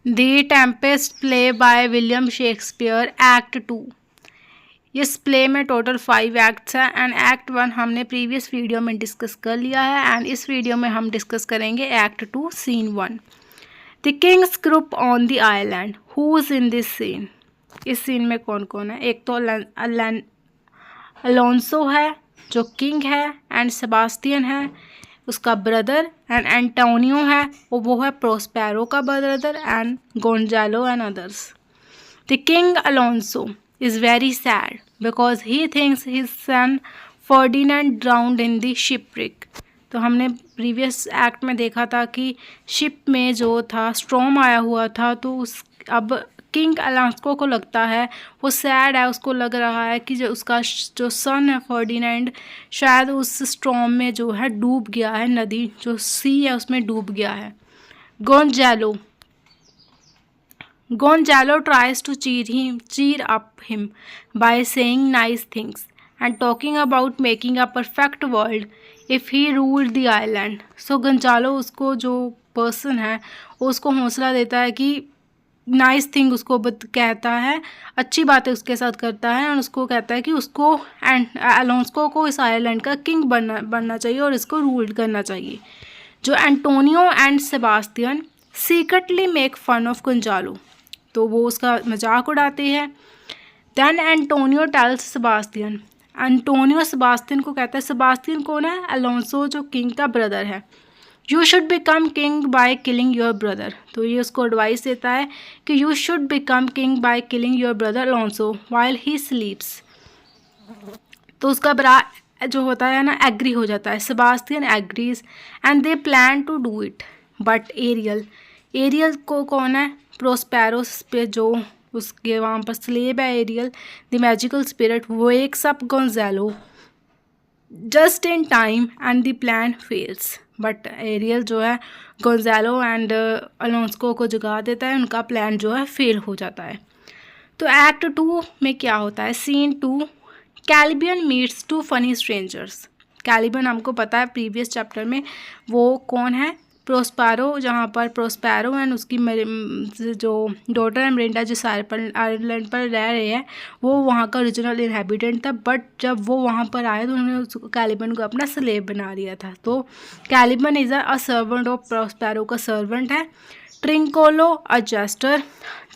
The Tempest play by William Shakespeare act 2। इस play में total 5 acts हैं and act 1 हमने प्रीवियस वीडियो में डिस्कस कर लिया है एंड इस वीडियो में हम डिस्कस करेंगे act 2 scene 1। The king's group on the island, who is in this scene. इस सीन में कौन कौन है? एक तो अलोंसो है जो किंग है एंड सेबास्टियन है उसका ब्रदर एंड एंटोनियो है वो है प्रोस्पेरो का brother and Gonzalo and others. The king Alonso is very sad because he thinks his son Ferdinand drowned in the shipwreck। तो हमने प्रीवियस एक्ट में देखा था कि शिप में जो था स्ट्रॉम आया हुआ था तो उस अब किंग अलोंसो को लगता है वो सैड है, उसको लग रहा है कि जो उसका जो सन है फर्डिनेंड शायद उस स्ट्रॉम में जो है डूब गया है, नदी जो सी है उसमें डूब गया है। Gonzalo tries to cheer up him by saying nice things and talking about making a perfect world if he ruled the island। So Gonzalo उसको जो पर्सन है उसको हौसला देता है कि नाइस थिंग उसको कहता है, अच्छी बातें उसके साथ करता है और उसको कहता है कि उसको अलोंसो को इस आइलैंड का किंग बनना चाहिए और इसको रूल करना चाहिए। जो Antonio and Sebastian secretly make fun of Gonzalo, तो वो उसका मजाक उड़ाते हैं। Then Antonio tells Sebastian, Antonio Sebastian को कहता है, सेबास्टियन कौन है? अलोंसो जो किंग का ब्रदर है। You should become king by killing your brother, तो ये उसको एडवाइस देता है कि you should become king by killing your brother Alonso while he स्लीप्स। तो उसका ब्रा जो होता है ना एग्री हो जाता है। Sebastian agrees and they plan to do it but Ariel को कौन है? प्रोस्पेरोस पे जो उसके वहाँ पर स्लेब है Ariel the magical spirit wakes up Gonzalo just in time and the plan fails. But Ariel जो है गोंजालो एंड अलोंसो को जगा देता है, उनका प्लान जो है फेल हो जाता है। तो एक्ट 2 में क्या होता है? Scene 2, Caliban meets 2 funny strangers. Caliban हमको पता है प्रीवियस चैप्टर में वो कौन है? प्रोस्पेरो, जहाँ पर प्रोस्पेरो एंड उसकी जो डॉटर है मिरिंडा जिस आइलैंड पर रह रहे हैं वो वहाँ का ओरिजिनल इनहेबिटेंट था, बट जब वो वहाँ पर आए तो उन्होंने उस कैलिबन को अपना स्लेव बना लिया था। तो Caliban is a servant of Prospero का सर्वेंट है। ट्रिंकोलो अ जेस्टर,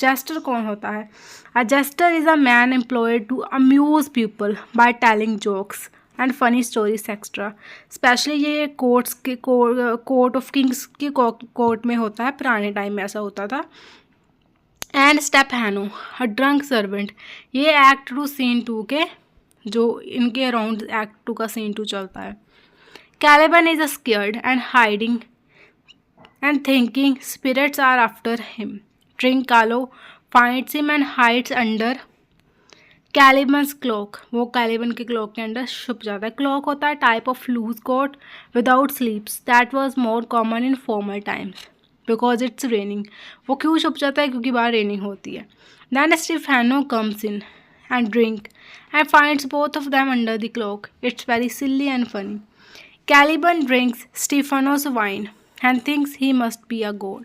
जेस्टर कौन होता है? A jester is a man employed to amuse people by telling jokes and funny stories extra. Specially ये कोर्ट ऑफ किंग्स के court में होता है, पुराने टाइम में ऐसा होता था। And Stephano a drunk servant, ये एक्ट 2 सीन 2 के जो इनके अराउंड एक्ट 2 का सीन 2 चलता है। Caliban is scared and hiding and thinking spirits are after him. Trinculo finds him and hides under Caliban's cloak, वो कैलिबन के क्लॉक के अंदर छुप जाता है। क्लॉक होता है type of loose coat without sleeves that was more common in formal times because it's raining. वो क्यों छुप जाता है? क्योंकि बाहर रेनिंग होती है। Then Stephano comes in and drink and finds both of them under the cloak. It's very silly and funny. Caliban drinks Stephano's wine and thinks he must be a god.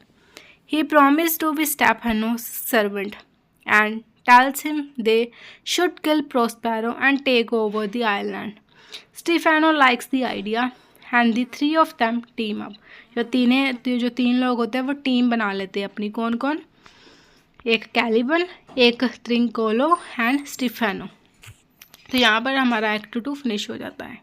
He promised to be Stephano's servant and tells him they should kill Prospero and take over the island. Stefano likes the idea and the 3 of them team up। जो 3 लोग होते हैं वो team बना लेते हैं अपनी। कौन कौन? एक कैलिबन, एक ट्रिंकोलो एंड स्टीफेनो। तो यहाँ पर हमारा एक्ट 2 फिनिश हो जाता है।